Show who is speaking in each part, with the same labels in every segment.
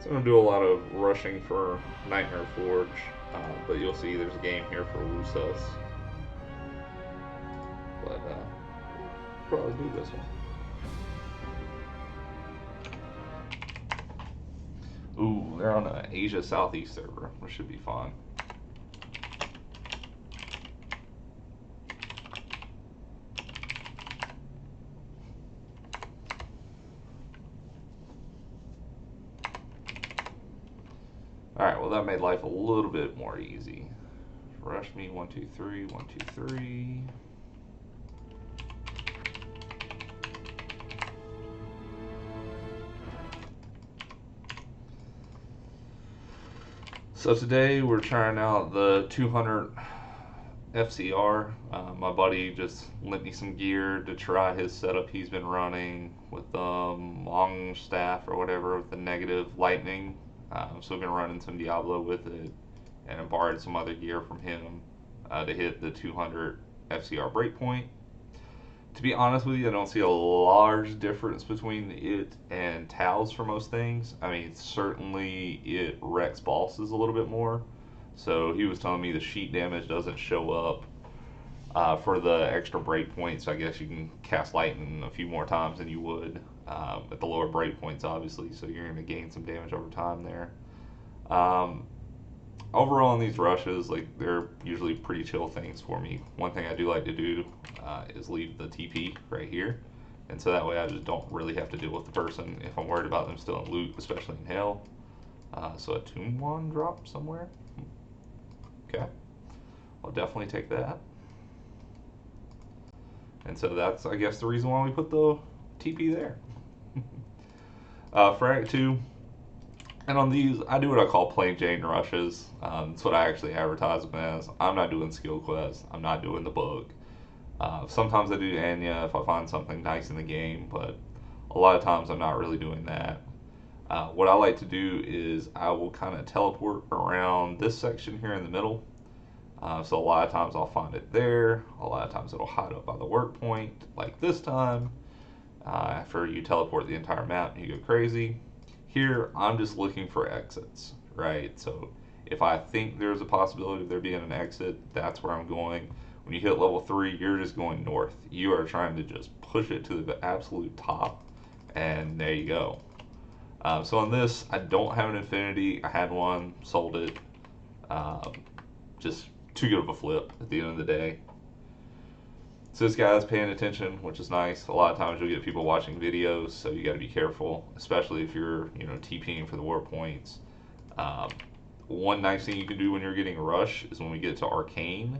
Speaker 1: So I'm gonna do a lot of rushing for Nightmare Forge, but you'll see there's a game here for woosus. But probably do this one. Ooh, they're on an Asia Southeast server, which should be fun. Alright, well that made life a little bit more easy. Rush me, 1, 2, 3, 1, 2, 3. So today we're trying out the 200 FCR. My buddy just lent me some gear to try his setup he's been running with long staff or whatever with the negative lightning. So we've been running some Diablo with it, and I borrowed some other gear from him to hit the 200 FCR breakpoint. To be honest with you, I don't see a large difference between it and Tao's for most things. I mean, certainly it wrecks bosses a little bit more. So he was telling me the sheet damage doesn't show up for the extra breakpoints. I guess you can cast lightning a few more times than you would at the lower breakpoints, obviously. So you're going to gain some damage over time there. Overall, in these rushes, like they're usually pretty chill things for me. One thing I do like to do is leave the TP right here, and so that way I just don't really have to deal with the person if I'm worried about them still in loot, especially in hell. So a tomb wand drop somewhere. Okay, I'll definitely take that. And so that's, I guess, the reason why we put the TP there. For Act 2, and on these, I do what I call plain Jane rushes. That's what I actually advertise them as. I'm not doing skill quests. I'm not doing the book. Sometimes I do Anya if I find something nice in the game, but a lot of times I'm not really doing that. What I like to do is I will kind of teleport around this section here in the middle. So a lot of times I'll find it there. A lot of times it'll hide up by the work point, like this time. After you teleport the entire map and you go crazy. Here, I'm just looking for exits, right? So if I think there's a possibility of there being an exit, that's where I'm going. When you hit level 3, you're just going north. You are trying to just push it to the absolute top, and there you go. So on this, I don't have an infinity. I had one, sold it. Just too good of a flip at the end of the day. So this guy's paying attention, which is nice. A lot of times you'll get people watching videos, so you got to be careful, especially if you're, TPing for the war points. One nice thing you can do when you're getting a rush is when we get to Arcane,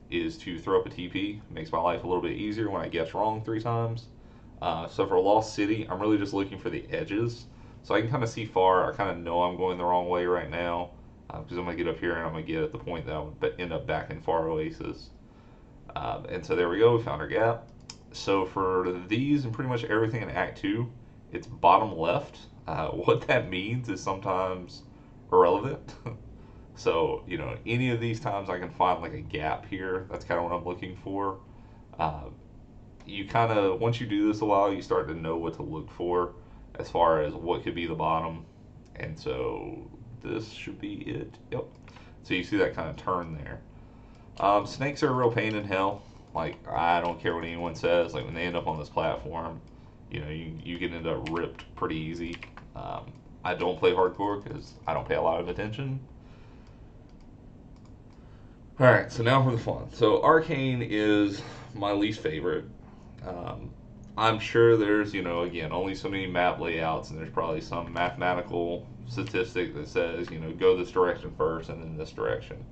Speaker 1: is to throw up a TP. It makes my life a little bit easier when I guess wrong 3 times. So for Lost City, I'm really just looking for the edges, so I can kind of see far. I kind of know I'm going the wrong way right now, because I'm going to get up here and I'm going to get at the point that I would end up back in Far Oasis. And so there we go, we found our gap. So for these and pretty much everything in Act 2, it's bottom left. What that means is sometimes irrelevant. So, any of these times I can find like a gap here. That's kind of what I'm looking for. You kind of, once you do this a while, you start to know what to look for as far as what could be the bottom. And so this should be it. Yep. So you see that kind of turn there. Snakes are a real pain in hell. Like, I don't care what anyone says. Like, when they end up on this platform, you can end up ripped pretty easy. I don't play hardcore because I don't pay a lot of attention. Alright, so now for the fun. So, Arcane is my least favorite. I'm sure there's, again, only so many map layouts, and there's probably some mathematical statistic that says, go this direction first and then this direction.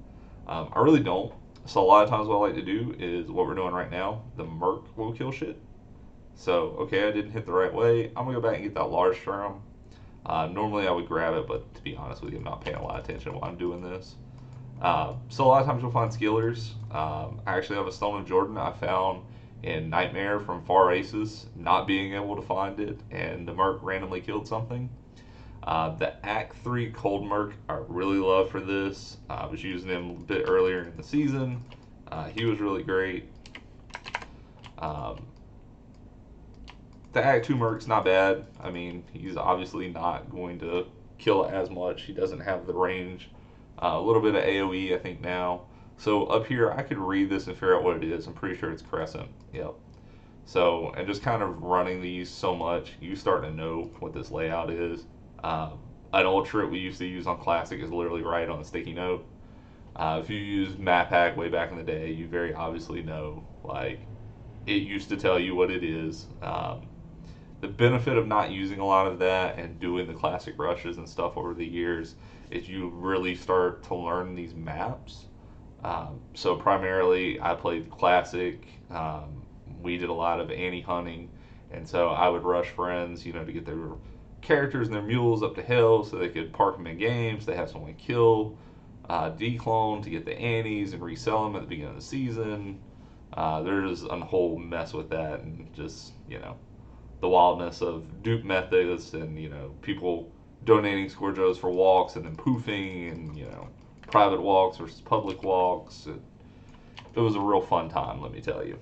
Speaker 1: I really don't. So a lot of times what I like to do is what we're doing right now. The Merc will kill shit. So, okay, I didn't hit the right way. I'm going to go back and get that large strum. Normally I would grab it, but to be honest with you, I'm not paying a lot of attention while I'm doing this. So a lot of times you'll find skillers. I actually have a Stone of Jordan I found in Nightmare from Far Oasis, not being able to find it, and the Merc randomly killed something. The Act 3 Cold Merc I really love for this. I was using him a bit earlier in the season. He was really great. The Act 2 Merc's not bad. I mean, he's obviously not going to kill as much. He doesn't have the range. A little bit of AoE, I think, now. So up here, I could read this and figure out what it is. I'm pretty sure it's Crescent. Yep. So, and just kind of running these so much, you start to know what this layout is. Um, an old trick we used to use on Classic is literally write on a sticky note. If you use Map Hack way back in the day, you very obviously know, like, it used to tell you what it is. The benefit of not using a lot of that and doing the classic rushes and stuff over the years is you really start to learn these maps. So primarily, I played classic. We did a lot of hunting, and so I would rush friends, to get their characters and their mules up to hill so they could park them in games. They have someone kill, declone to get the annies and resell them at the beginning of the season. There's a whole mess with that, and just the wildness of dupe methods, and people donating scorjos for walks and then poofing, and private walks versus public walks. It was a real fun time, let me tell you.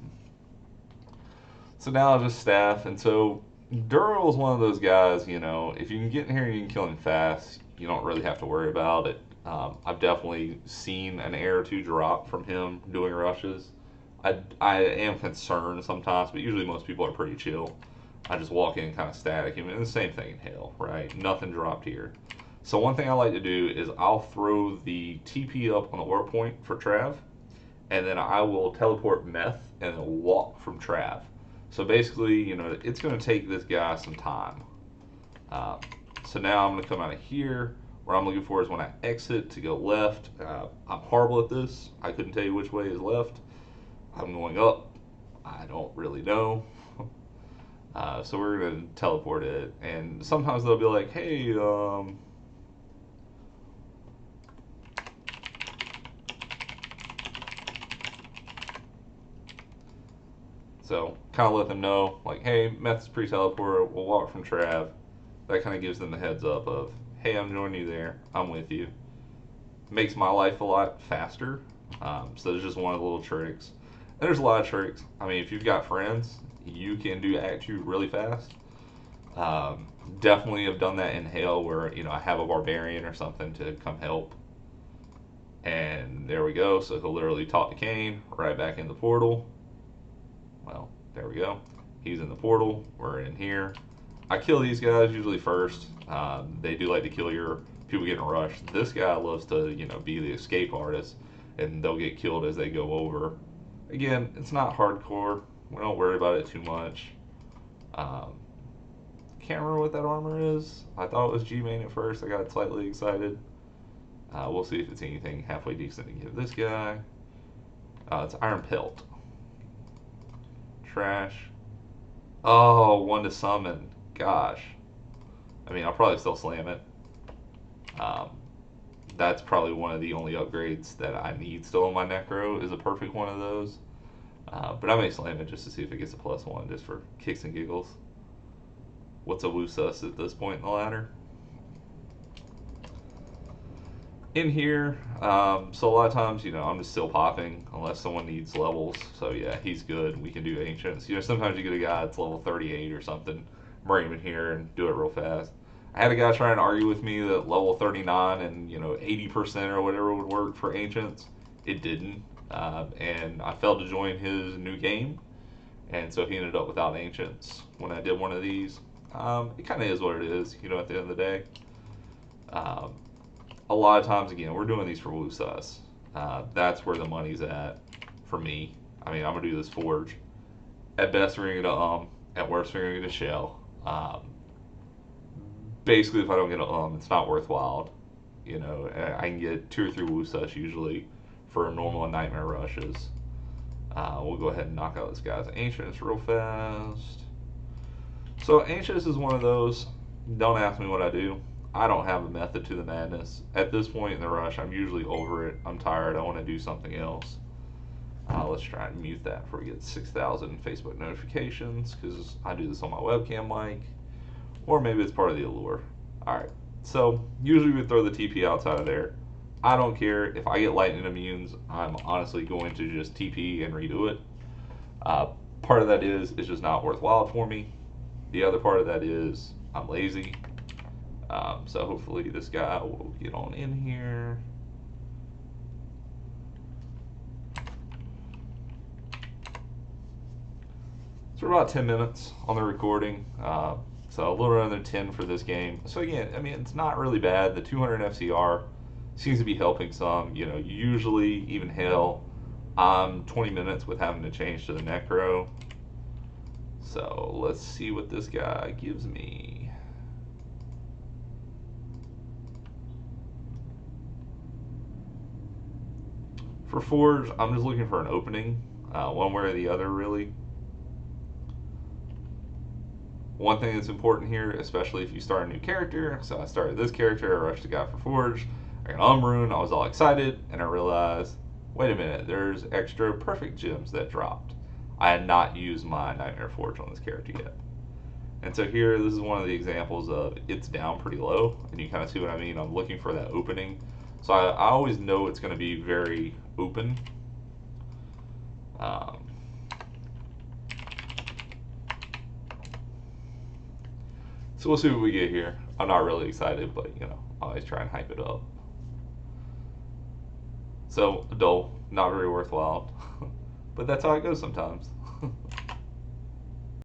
Speaker 1: So now I'll just staff, and so Duro is one of those guys, if you can get in here and you can kill him fast, you don't really have to worry about it. I've definitely seen an air or two drop from him doing rushes. I am concerned sometimes, but usually most people are pretty chill. I just walk in and kind of static him, and the same thing in hell, right? Nothing dropped here. So one thing I like to do is I'll throw the TP up on the warp point for Trav, and then I will teleport Meth and then walk from Trav. So basically, it's going to take this guy some time. So now I'm going to come out of here. What I'm looking for is when I exit to go left. I'm horrible at this. I couldn't tell you which way is left. I'm going up. I don't really know. So we're going to teleport it. And sometimes they'll be like, hey, so kind of let them know, like, hey, Meth's pre-teleport, we'll walk from Trav. That kind of gives them the heads up of, hey, I'm joining you there, I'm with you. Makes my life a lot faster. So there's just one of the little tricks. And there's a lot of tricks. I mean, if you've got friends, you can do Act 2 really fast. Definitely have done that in Hale where, I have a barbarian or something to come help. And there we go. So he'll literally talk to Kane, right back in the portal. Well, there we go. He's in the portal. We're in here. I kill these guys usually first. They do like to kill your people getting rushed. This guy loves to, be the escape artist, and they'll get killed as they go over. Again, it's not hardcore. We don't worry about it too much. Can't remember what that armor is. I thought it was G-main at first. I got slightly excited. We'll see if it's anything halfway decent to give this guy. It's Iron Pelt. Trash. Oh, one to summon. Gosh. I mean, I'll probably still slam it. That's probably one of the only upgrades that I need still on my Necro is a perfect one of those. But I may slam it just to see if it gets a +1 just for kicks and giggles. What's a woosus at this point in the ladder? In here, so a lot of times, I'm just still popping unless someone needs levels. So yeah, he's good. We can do ancients. Sometimes you get a guy that's level 38 or something, bring him in here and do it real fast. I had a guy trying to argue with me that level 39 and 80% or whatever would work for ancients. It didn't, and I failed to join his new game, and so he ended up without ancients when I did one of these. It kind of is what it is, at the end of the day. A lot of times, again, we're doing these for woosus. That's where the money's at for me. I mean, I'm gonna do this forge. At best, we're gonna get a At worst, we're gonna get a shell. Basically, if I don't get a it's not worthwhile. I can get 2 or 3 woosus usually for normal and nightmare rushes. We'll go ahead and knock out this guy's ancients real fast. So ancients is one of those. Don't ask me what I do. I don't have a method to the madness. At this point in the rush, I'm usually over it. I'm tired. I want to do something else. Let's try and mute that before we get 6,000 Facebook notifications, because I do this on my webcam mic. Or maybe it's part of the allure. Alright, so usually we throw the TP outside of there. I don't care. If I get lightning immunes, I'm honestly going to just TP and redo it. Part of that is it's just not worthwhile for me. The other part of that is I'm lazy. So hopefully this guy will get on in here. So we're about 10 minutes on the recording. So a little under 10 for this game. So again, I mean, it's not really bad. The 200 FCR seems to be helping some. You know, usually even hell, I'm 20 minutes with having to change to the Necro. So let's see what this guy gives me. For Forge, I'm just looking for an opening, one way or the other, really. One thing that's important here, especially if you start a new character, so I started this character, I rushed the guy for Forge, I got Umbroon, I was all excited, and I realized, wait a minute, there's extra perfect gems that dropped. I had not used my Nightmare Forge on this character yet. And so here, this is one of the examples of it's down pretty low, and you kind of see what I mean. I'm looking for that opening. So I always know it's going to be very open. So we'll see what we get here. I'm not really excited, but you know, I always try and hype it up. So dull, not very worthwhile, but that's how it goes sometimes.